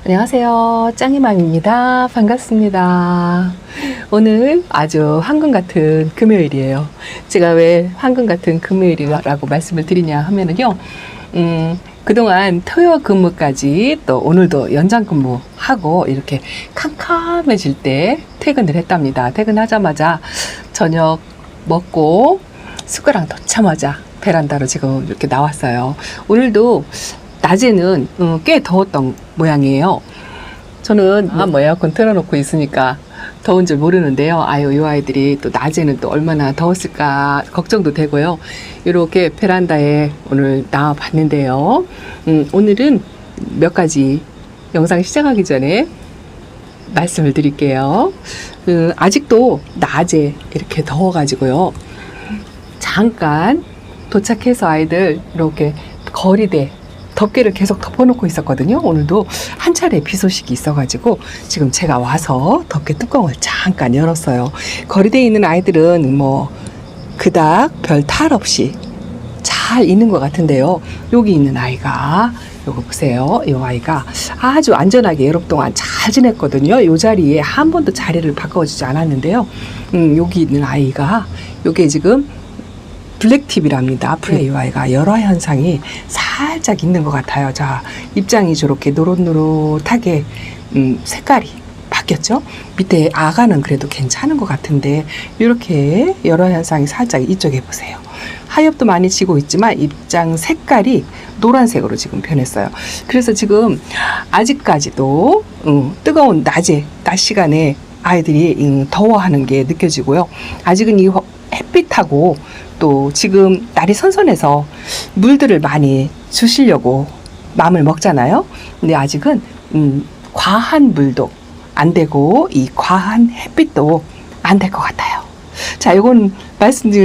안녕하세요. 짱이맘입니다. 반갑습니다. 오늘 아주 황금 같은 금요일이에요. 제가 왜 황금 같은 금요일이라고 말씀을 드리냐 하면은요, 그동안 토요 근무까지 또 오늘도 연장 근무하고 이렇게 캄캄해질 때 퇴근을 했답니다. 퇴근하자마자 저녁 먹고 숟가락 넣자마자 베란다로 지금 이렇게 나왔어요. 오늘도 낮에는 꽤 더웠던 모양이에요. 저는 뭐 에어컨 틀어놓고 있으니까 더운 줄 모르는데요. 아유, 이 아이들이 또 낮에는 또 얼마나 더웠을까 걱정도 되고요. 이렇게 베란다에 오늘 나와 봤는데요. 오늘은 몇 가지 영상 시작하기 전에 말씀을 드릴게요. 아직도 낮에 이렇게 더워가지고요. 잠깐 도착해서 아이들 이렇게 거리대 덮개를 계속 덮어놓고 있었거든요. 오늘도 한 차례 비 소식이 있어가지고 지금 제가 와서 덮개 뚜껑을 잠깐 열었어요. 거리대에 있는 아이들은 뭐 그닥 별 탈 없이 잘 있는 것 같은데요. 여기 있는 아이가 요거 보세요. 이 아이가 아주 안전하게 여름 동안 잘 지냈거든요. 이 자리에 한 번도 자리를 바꿔주지 않았는데요. 여기 있는 아이가 요게 지금 블랙팁이랍니다. 앞에 이 아이가 열화 현상이 살짝 있는 것 같아요. 자, 입장이 저렇게 노릇노릇하게 색깔이 바뀌었죠. 밑에 아가는 그래도 괜찮은 것 같은데 이렇게 열화 현상이 살짝 이쪽에 보세요. 하엽도 많이 지고 있지만 입장 색깔이 노란색으로 지금 변했어요. 그래서 지금 아직까지도 뜨거운 낮 시간에 아이들이 더워하는 게 느껴지고요. 아직은 이 햇빛하고 또 지금 날이 선선해서 물들을 많이 주시려고 마음을 먹잖아요. 근데 아직은 과한 물도 안 되고 이 과한 햇빛도 안 될 것 같아요. 자, 이건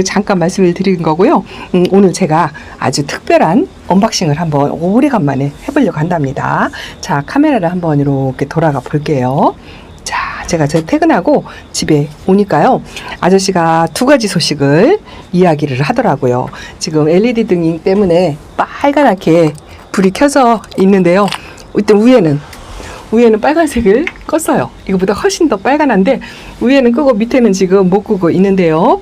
잠깐 말씀을 드린 거고요. 오늘 제가 아주 특별한 언박싱을 한번 오래간만에 해보려고 한답니다. 자, 카메라를 한번 이렇게 돌아가 볼게요. 제가 퇴근하고 집에 오니까요. 아저씨가 두 가지 소식을 이야기를 하더라고요. 지금 LED 등이 때문에 빨간하게 불이 켜져 있는데요. 일단 위에는 빨간색을 껐어요. 이거보다 훨씬 더 빨간한데 위에는 끄고 밑에는 지금 못 끄고 있는데요.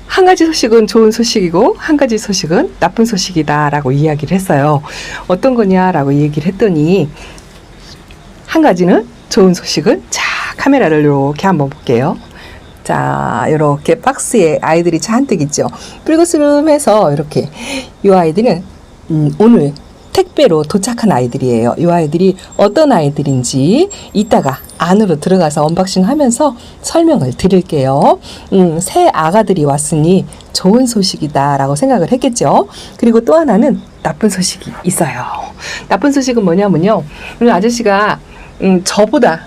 한 가지 소식은 좋은 소식이고 한 가지 소식은 나쁜 소식이다라고 이야기를 했어요. 어떤 거냐라고 얘기를 했더니 한 가지는 좋은 소식은 자, 카메라를 이렇게 한번 볼게요. 자, 이렇게 박스에 아이들이 잔뜩 있죠. 뿔그스름해서 이렇게 이 아이들은 오늘 택배로 도착한 아이들이에요. 이 아이들이 어떤 아이들인지 이따가 안으로 들어가서 언박싱 하면서 설명을 드릴게요. 새 아가들이 왔으니 좋은 소식이다 라고 생각을 했겠죠. 그리고 또 하나는 나쁜 소식이 있어요. 나쁜 소식은 뭐냐면요. 오늘 아저씨가 저보다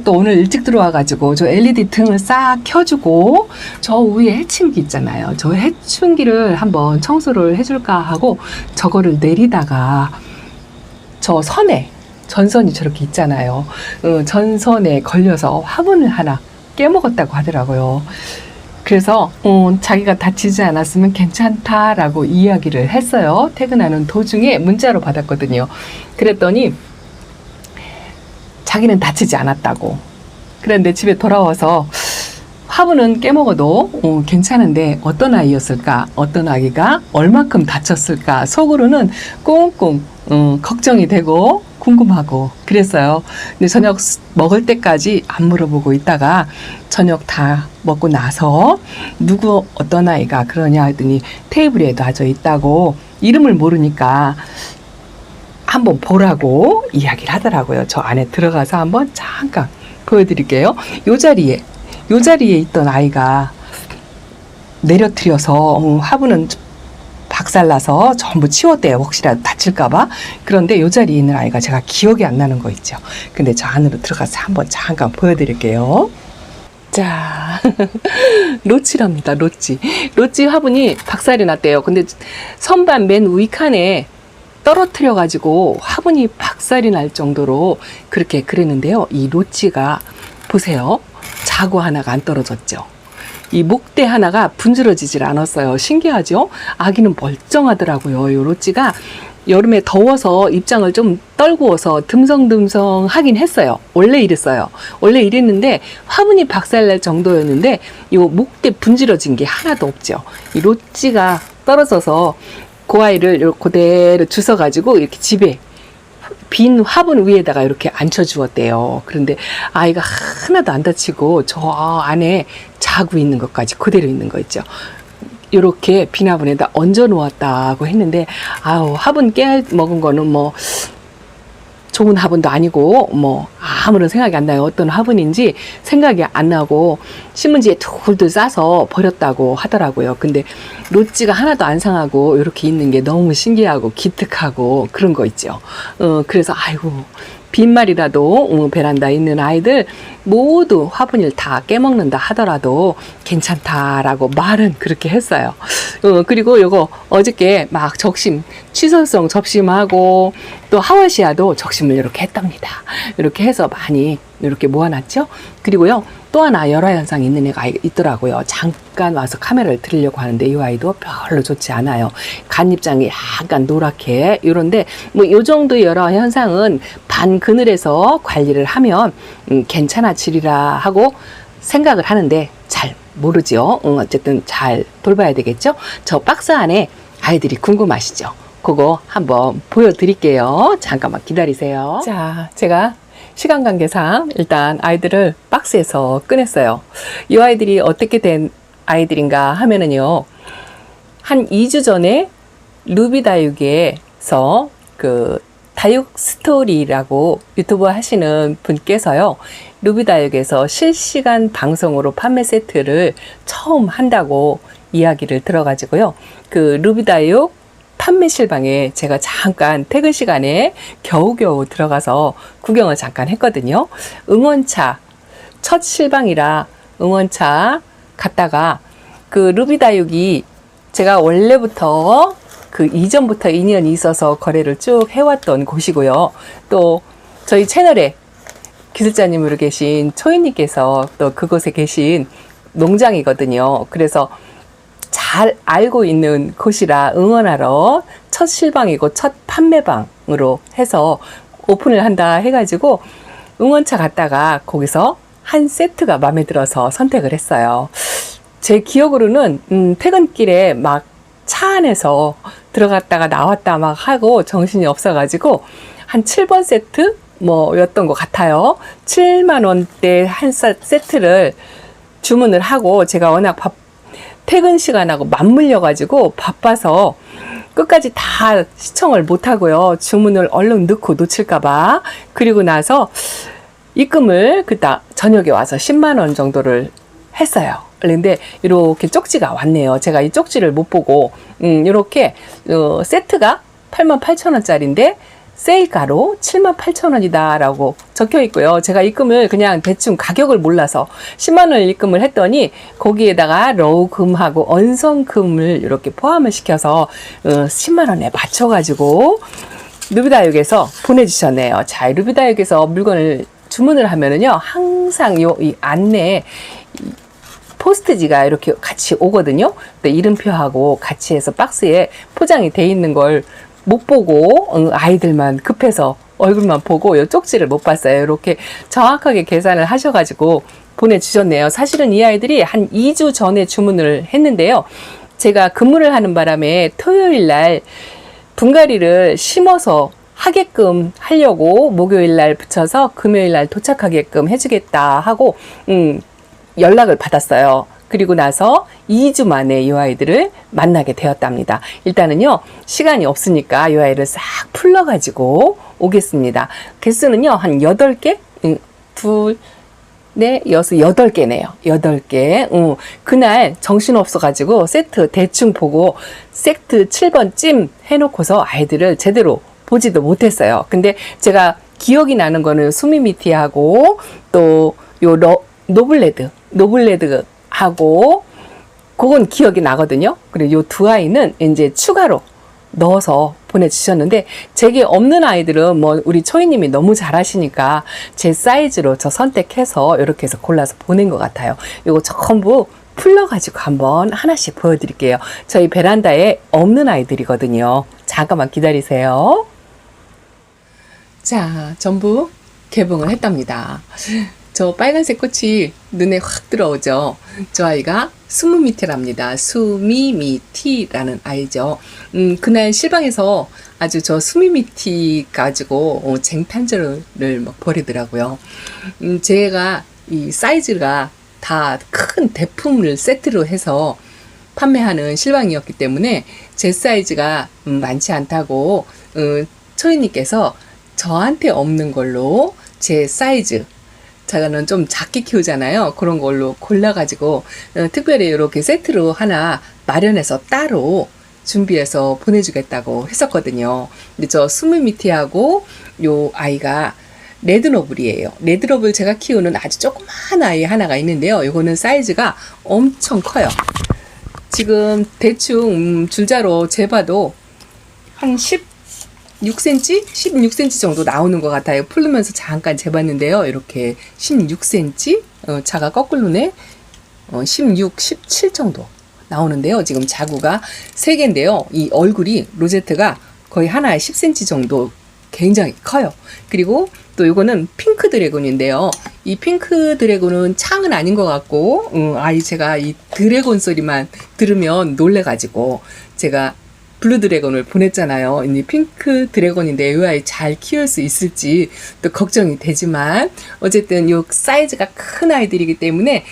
또 오늘 일찍 들어와가지고 저 LED 등을 싹 켜주고 저 위에 해충기 있잖아요. 저 해충기를 한번 청소를 해줄까 하고 저거를 내리다가 저 전선이 저렇게 있잖아요. 전선에 걸려서 화분을 하나 깨먹었다고 하더라고요. 그래서 자기가 다치지 않았으면 괜찮다라고 이야기를 했어요. 퇴근하는 도중에 문자로 받았거든요. 그랬더니 자기는 다치지 않았다고. 그런데 집에 돌아와서 화분은 깨먹어도 괜찮은데 어떤 아이였을까? 어떤 아기가 얼마큼 다쳤을까? 속으로는 꽁꽁 걱정이 되고 궁금하고 그랬어요. 근데 저녁 먹을 때까지 안 물어보고 있다가 저녁 다 먹고 나서 어떤 아이가 그러냐 했더니 테이블에 놔져 있다고 이름을 모르니까 한번 보라고 이야기를 하더라고요. 저 안에 들어가서 한번 잠깐 보여드릴게요. 요 자리에 있던 아이가 내려뜨려서 화분은 박살나서 전부 치웠대요. 혹시라도 다칠까봐. 그런데 요 자리에 있는 아이가 제가 기억이 안 나는 거 있죠. 근데 저 안으로 들어가서 한번 잠깐 보여드릴게요. 자, 로치랍니다. 로치 화분이 박살이 났대요. 근데 선반 맨 위 칸에 떨어뜨려 가지고 화분이 박살이 날 정도로 그렇게 그랬는데요. 이 로치가 보세요. 자구 하나가 안 떨어졌죠. 이 목대 하나가 분질러지질 않았어요. 신기하죠? 아기는 멀쩡하더라고요. 요 로찌가 여름에 더워서 입장을 좀 떨구어서 듬성듬성 하긴 했어요. 원래 이랬어요. 원래 이랬는데 화분이 박살날 정도였는데 요 목대 분질러진 게 하나도 없죠. 이 롯지가 떨어져서 그 아이를 그대로 주워가지고 이렇게 집에 빈 화분 위에다가 이렇게 앉혀주었대요. 그런데 아이가 하나도 안 다치고 저 안에 자고 있는 것까지 그대로 있는 거 있죠. 이렇게 빈 화분에다 얹어 놓았다고 했는데, 아우, 화분 깨 먹은 거는 뭐 좋은 화분도 아니고 뭐 아무런 생각이 안 나요. 어떤 화분인지 생각이 안 나고 신문지에 툴툴 싸서 버렸다고 하더라고요. 근데 롯지가 하나도 안 상하고 이렇게 있는 게 너무 신기하고 기특하고 그런 거 있죠. 그래서 아이고, 빈말이라도 베란다에 있는 아이들 모두 화분을 다 깨먹는다 하더라도 괜찮다라고 말은 그렇게 했어요. 그리고 요거 어저께 막 적심, 취선성 적심하고 또 하와시아도 적심을 이렇게 했답니다. 이렇게 해서 많이 이렇게 모아놨죠. 그리고요, 또 하나 열화 현상이 있는 애가 있더라고요. 잠깐 와서 카메라를 들으려고 하는데 이 아이도 별로 좋지 않아요. 간입장이 약간 노랗게 이런데 뭐 이 정도의 열화 현상은 반 그늘에서 관리를 하면 괜찮아지리라 하고 생각을 하는데 잘 모르죠. 어쨌든 잘 돌봐야 되겠죠. 저 박스 안에 아이들이 궁금하시죠? 그거 한번 보여드릴게요. 잠깐만 기다리세요. 자, 제가 시간 관계상 일단 아이들을 박스에서 꺼냈어요. 이 아이들이 어떻게 된 아이들인가 하면은요, 한 2주 전에 루비 다육에서 그 다육 스토리라고 유튜브 하시는 분께서요, 루비 다육에서 실시간 방송으로 판매 세트를 처음 한다고 이야기를 들어가지고요, 그 루비 다육 판매 실방에 제가 잠깐 퇴근 시간에 겨우겨우 들어가서 구경을 잠깐 했거든요. 응원차, 첫 실방이라 응원차 갔다가 그 루비 다육이 제가 원래부터 그 이전부터 인연이 있어서 거래를 쭉 해왔던 곳이고요. 또 저희 채널에 기술자님으로 계신 초인님께서 또 그곳에 계신 농장이거든요. 그래서 잘 알고 있는 곳이라 응원하러 첫 실방이고 첫 판매방으로 해서 오픈을 한다 해가지고 응원차 갔다가 거기서 한 세트가 마음에 들어서 선택을 했어요. 제 기억으로는 퇴근길에 막 차 안에서 들어갔다가 나왔다 막 하고 정신이 없어가지고 한 7번 세트 뭐였던 것 같아요. 7만 원대 한 세트를 주문을 하고 제가 워낙 퇴근 시간하고 맞물려가지고 바빠서 끝까지 다 시청을 못하고요. 주문을 얼른 넣고 놓칠까봐. 그리고 나서 입금을 그다 저녁에 와서 10만 원 정도를 했어요. 그런데 이렇게 쪽지가 왔네요. 제가 이 쪽지를 못 보고 이렇게 세트가 88,000원짜리인데 세일가로 78,000원이다 라고 적혀 있고요. 제가 입금을 그냥 대충 가격을 몰라서 10만 원을 입금을 했더니 거기에다가 로우금하고 언성금을 이렇게 포함을 시켜서 10만 원에 맞춰가지고 루비다육에서 보내주셨네요. 자, 루비다육에서 물건을 주문을 하면은요, 항상 이 안내에 포스트지가 이렇게 같이 오거든요. 근데 이름표하고 같이 해서 박스에 포장이 돼 있는 걸 못 보고 아이들만 급해서 얼굴만 보고 이 쪽지를 못 봤어요. 이렇게 정확하게 계산을 하셔가지고 보내주셨네요. 사실은 이 아이들이 한 2주 전에 주문을 했는데요. 제가 근무를 하는 바람에 토요일 날 분갈이를 심어서 하게끔 하려고 목요일 날 붙여서 금요일 날 도착하게끔 해주겠다 하고 연락을 받았어요. 그리고 나서 2주 만에 이 아이들을 만나게 되었답니다. 일단은요, 시간이 없으니까 이 아이를 싹 풀러가지고 오겠습니다. 개수는요, 한 8개? 둘, 넷, 여섯, 8개네요. 8개. 그날 정신없어가지고 세트 대충 보고 세트 7번 찜 해놓고서 아이들을 제대로 보지도 못했어요. 근데 제가 기억이 나는 거는 수미미티하고 또 요 노블레드 하고 그건 기억이 나거든요. 그리고 요 두 아이는 이제 추가로 넣어서 보내주셨는데 제게 없는 아이들은 뭐 우리 초이님이 너무 잘하시니까 제 사이즈로 저 선택해서 이렇게 해서 골라서 보낸 것 같아요. 요거 전부 풀러가지고 한번 하나씩 보여드릴게요. 저희 베란다에 없는 아이들이거든요. 잠깐만 기다리세요. 자, 전부 개봉을 했답니다. 저 빨간색 꽃이 눈에 확 들어오죠. 저 아이가 수미미티랍니다. 수미미티라는 아이죠. 그날 실방에서 아주 저 수미미티 가지고 쟁탈전을 막 벌이더라고요. 제가 이 사이즈가 다 큰 대품을 세트로 해서 판매하는 실방이었기 때문에 제 사이즈가 많지 않다고 초이님께서 저한테 없는 걸로 제 사이즈, 저는 좀 작게 키우잖아요. 그런 걸로 골라가지고 특별히 이렇게 세트로 하나 마련해서 따로 준비해서 보내주겠다고 했었거든요. 근데 저 수미미티하고 요 아이가 레드노블이에요. 레드노블 제가 키우는 아주 조그만 아이 하나가 있는데요. 요거는 사이즈가 엄청 커요. 지금 대충 줄자로 재봐도 한 16cm? 16cm 정도 나오는 것 같아요. 풀르면서 잠깐 재봤는데요. 이렇게 16cm? 자가 거꾸로네. 16, 17 정도 나오는데요. 지금 자구가 3개인데요. 이 얼굴이 로제트가 거의 하나에 10cm 정도 굉장히 커요. 그리고 또 이거는 핑크 드래곤인데요. 이 핑크 드래곤은 창은 아닌 것 같고, 제가 이 드래곤 소리만 들으면 놀래가지고 제가 블루 드래곤을 보냈잖아요. 이 핑크 드래곤인데 이 아이 잘 키울 수 있을지 또 걱정이 되지만 어쨌든 이 사이즈가 큰 아이들이기 때문에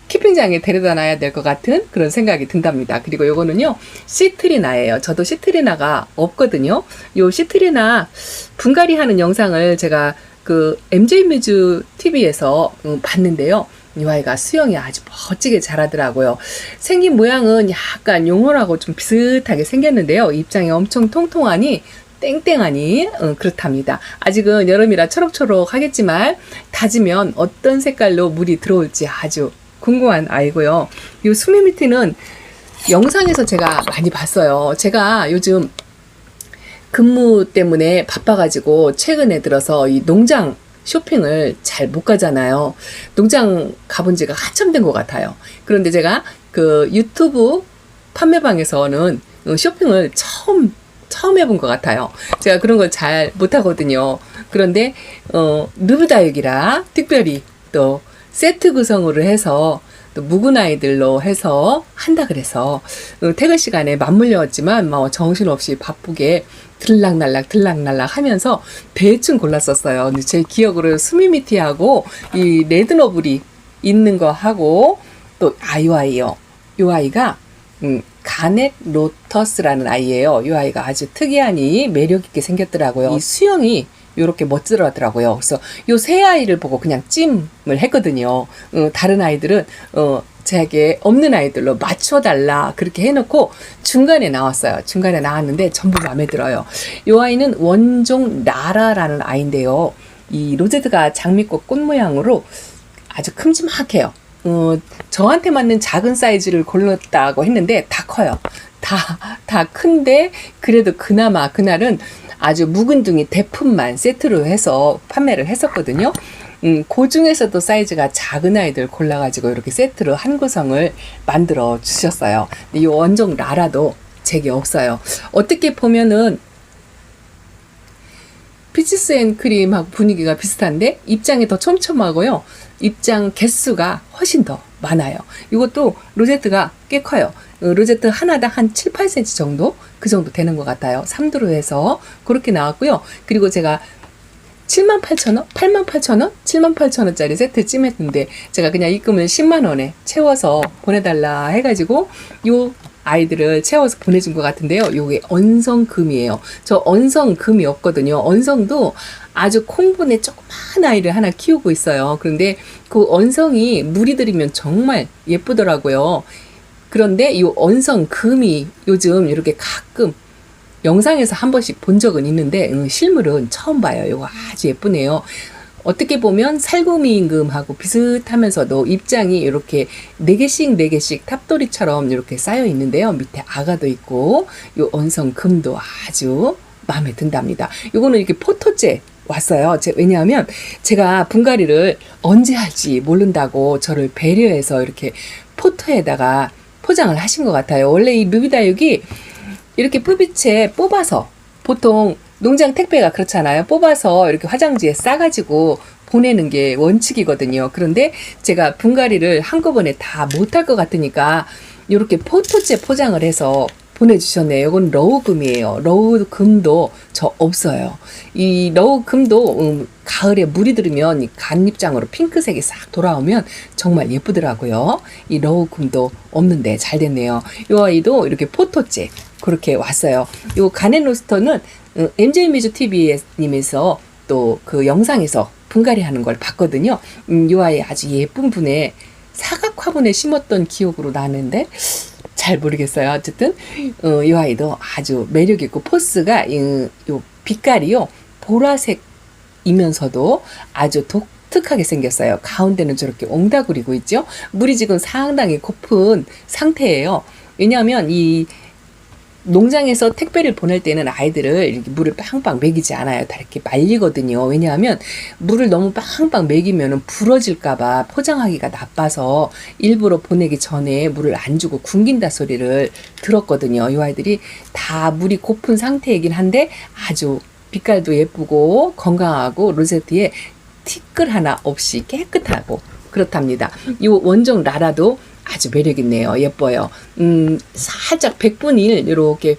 키핑장에 데려다 놔야 될 것 같은 그런 생각이 든답니다. 그리고 요거는요, 시트리나예요. 저도 시트리나가 없거든요. 요 시트리나 분갈이 하는 영상을 제가 그 MJ 뮤즈 TV에서 봤는데요. 이 아이가 수영이 아주 멋지게 잘하더라고요. 생긴 모양은 약간 용어라고 좀 비슷하게 생겼는데요. 입장이 엄청 통통하니 땡땡하니 그렇답니다. 아직은 여름이라 초록초록 하겠지만 다지면 어떤 색깔로 물이 들어올지 아주 궁금한 아이고요. 이 수미미티는 영상에서 제가 많이 봤어요. 제가 요즘 근무 때문에 바빠가지고 최근에 들어서 이 농장 쇼핑을 잘 못 가잖아요. 농장 가본 지가 한참 된 것 같아요. 그런데 제가 그 유튜브 판매방에서는 쇼핑을 처음 해본 것 같아요. 제가 그런 걸 잘 못하거든요. 그런데 누브다육이라 특별히 또 세트 구성으로 해서 또 묵은 아이들로 해서 한다 그래서 퇴근 시간에 맞물렸지만 뭐 정신없이 바쁘게 들락날락 하면서 대충 골랐었어요. 근데 제 기억으로 수미미티하고 이 레드노블이 있는 거 하고 또 아이요. 이 아이가 가넷 로터스라는 아이예요. 이 아이가 아주 특이하니 매력 있게 생겼더라고요. 이 수영이 요렇게 멋지더라고요. 그래서 요 세 아이를 보고 그냥 찜을 했거든요. 다른 아이들은 제게 없는 아이들로 맞춰달라 그렇게 해놓고 중간에 나왔어요. 중간에 나왔는데 전부 마음에 들어요. 요 아이는 원종 라라라는 아이인데요. 이 로제트가 장미꽃 꽃 모양으로 아주 큼지막해요. 저한테 맞는 작은 사이즈를 골랐다고 했는데 다 커요. 다 큰데 그래도 그나마 그날은 아주 묵은둥이 대품만 세트로 해서 판매를 했었거든요. 그 중에서도 사이즈가 작은 아이들 골라가지고 이렇게 세트로 한 구성을 만들어 주셨어요. 이 원종 라라도 제게 없어요. 어떻게 보면은 피치스 앤 크림하고 분위기가 비슷한데 입장이 더 촘촘하고요. 입장 개수가 훨씬 더 많아요. 이것도 로제트가 꽤 커요. 로제트 하나당 한 7, 8cm 정도? 그 정도 되는 것 같아요. 3두로 해서 그렇게 나왔고요. 그리고 제가 78,000원? 88,000원? 78,000원짜리 세트 찜했는데 제가 그냥 입금을 10만원에 채워서 보내달라 해가지고 요 아이들을 채워서 보내준 것 같은데요. 요게 언성금이에요. 저 언성금이 없거든요. 언성도 아주 콩분의 조그만 아이를 하나 키우고 있어요. 그런데 그 언성이 물이 들이면 정말 예쁘더라고요. 그런데 이 언성금이 요즘 이렇게 가끔 영상에서 한 번씩 본 적은 있는데 실물은 처음 봐요. 이거 아주 예쁘네요. 어떻게 보면 살구미임금하고 비슷하면서도 입장이 이렇게 4개씩 탑돌이처럼 이렇게 쌓여 있는데요. 밑에 아가도 있고 이 언성금도 아주 마음에 든답니다. 이거는 이렇게 포토제 왔어요. 왜냐하면 제가 분갈이를 언제 할지 모른다고 저를 배려해서 이렇게 포토에다가 포장을 하신 것 같아요. 원래 이 루비다육이 이렇게 뿌비채 뽑아서, 보통 농장 택배가 그렇잖아요. 뽑아서 이렇게 화장지에 싸가지고 보내는 게 원칙이거든요. 그런데 제가 분갈이를 한꺼번에 다 못할 것 같으니까 이렇게 포토째 포장을 해서 보내주셨네요. 이건 러우금이에요. 러우금도 저 없어요. 이 러우금도 가을에 물이 들으면 이 간잎장으로 핑크색이 싹 돌아오면 정말 예쁘더라고요. 이 러우금도 없는데 잘 됐네요. 이 아이도 이렇게 포토째 그렇게 왔어요. 이 가넨로스터는 MJ 미주 TV님에서 또 그 영상에서 분갈이 하는 걸 봤거든요. 이 아이 아주 예쁜 분의 사각 화분에 심었던 기억으로 나는데 잘 모르겠어요. 어쨌든 이 아이도 아주 매력 있고 포스가 요 빛깔이요 보라색이면서도 아주 독특하게 생겼어요. 가운데는 저렇게 옹다구리고 있죠. 물이 지금 상당히 고픈 상태예요. 왜냐하면 이 농장에서 택배를 보낼 때는 아이들을 이렇게 물을 빵빵 먹이지 않아요. 다 이렇게 말리거든요. 왜냐하면 물을 너무 빵빵 먹이면 부러질까봐 포장하기가 나빠서 일부러 보내기 전에 물을 안 주고 굶긴다 소리를 들었거든요. 이 아이들이 다 물이 고픈 상태이긴 한데 아주 빛깔도 예쁘고 건강하고 로제트에 티끌 하나 없이 깨끗하고 그렇답니다. 이 원종 라라도 아주 매력있네요. 예뻐요. 살짝 100분의 1 이렇게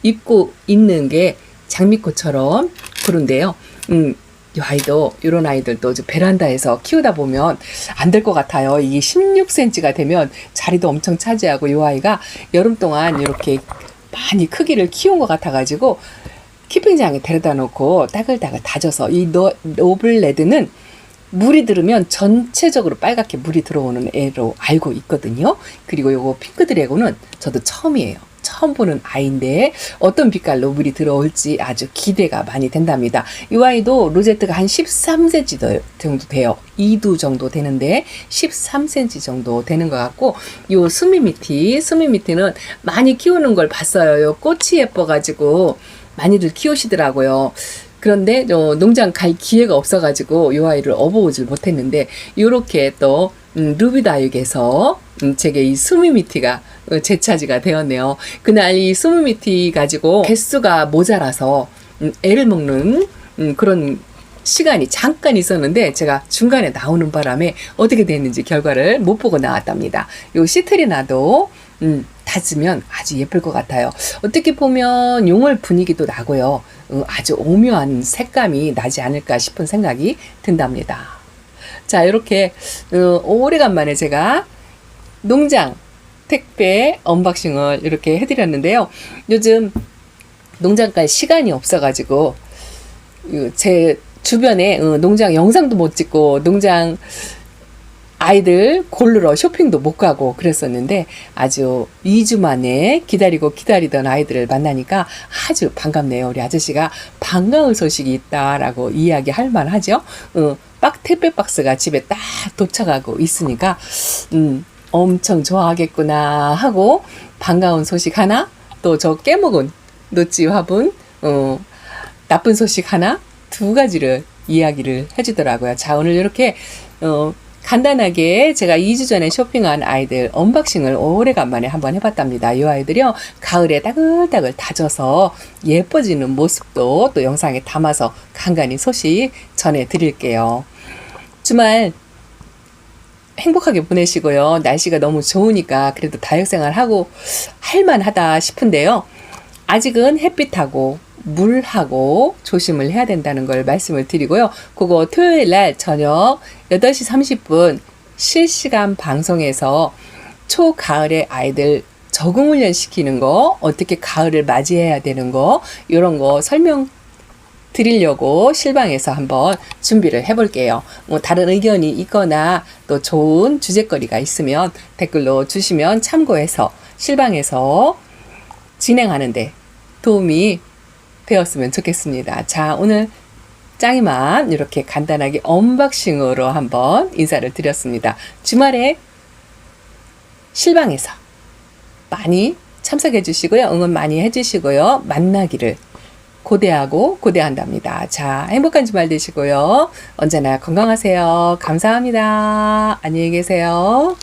입고 있는 게 장미꽃처럼 그런데요. 이 아이도 이런 아이들도 베란다에서 키우다 보면 안 될 것 같아요. 이게 16cm가 되면 자리도 엄청 차지하고 이 아이가 여름 동안 이렇게 많이 크기를 키운 것 같아가지고 키핑장에 데려다 놓고 따글따글 다져서 이 노블레드는 물이 들으면 전체적으로 빨갛게 물이 들어오는 애로 알고 있거든요. 그리고 요거 핑크 드래곤은 저도 처음이에요. 처음 보는 아이인데 어떤 빛깔로 물이 들어올지 아주 기대가 많이 된답니다. 이 아이도 로제트가 한 13cm 정도 돼요. 2두 정도 되는데 13cm 정도 되는 것 같고 요 스미미티는 많이 키우는 걸 봤어요. 요 꽃이 예뻐가지고 많이들 키우시더라고요. 그런데 농장 갈 기회가 없어가지고 이 아이를 업어오질 못했는데 요렇게 또 루비다육에서 제게 이 스미미티가 재차지가 되었네요. 그날 이 스미미티 가지고 개수가 모자라서 애를 먹는 그런 시간이 잠깐 있었는데 제가 중간에 나오는 바람에 어떻게 됐는지 결과를 못 보고 나왔답니다. 요 시트리나도 다지면 아주 예쁠 것 같아요. 어떻게 보면 용월 분위기도 나고요. 아주 오묘한 색감이 나지 않을까 싶은 생각이 든답니다. 자, 이렇게 오래간만에 제가 농장 택배 언박싱을 이렇게 해드렸는데요. 요즘 농장 갈 시간이 없어가지고 제 주변에 농장 영상도 못 찍고 농장 아이들 고르러 쇼핑도 못 가고 그랬었는데 아주 2주 만에 기다리던 아이들을 만나니까 아주 반갑네요. 우리 아저씨가 반가운 소식이 있다라고 이야기할 만하죠. 택배 박스가 집에 딱 도착하고 있으니까 엄청 좋아하겠구나 하고 반가운 소식 하나 또 저 깨먹은 노찌 화분 나쁜 소식 하나 두 가지를 이야기를 해주더라고요. 자, 오늘 이렇게 간단하게 제가 2주 전에 쇼핑한 아이들 언박싱을 오래간만에 한번 해봤답니다. 이 아이들이요 가을에 따글따글 다져서 예뻐지는 모습도 또 영상에 담아서 간간히 소식 전해드릴게요. 주말 행복하게 보내시고요. 날씨가 너무 좋으니까 그래도 다육생활하고 할만하다 싶은데요. 아직은 햇빛하고 물하고 조심을 해야 된다는 걸 말씀을 드리고요. 그거 토요일 날 저녁 8시 30분 실시간 방송에서 초가을에 아이들 적응훈련 시키는 거, 어떻게 가을을 맞이해야 되는 거, 이런 거 설명 드리려고 실방에서 한번 준비를 해볼게요. 뭐 다른 의견이 있거나 또 좋은 주제거리가 있으면 댓글로 주시면 참고해서 실방에서 진행하는데 도움이 되었으면 좋겠습니다. 자, 오늘 짱이만 이렇게 간단하게 언박싱으로 한번 인사를 드렸습니다. 주말에 실방에서 많이 참석해 주시고요. 응원 많이 해 주시고요. 만나기를 고대한답니다. 자, 행복한 주말 되시고요. 언제나 건강하세요. 감사합니다. 안녕히 계세요.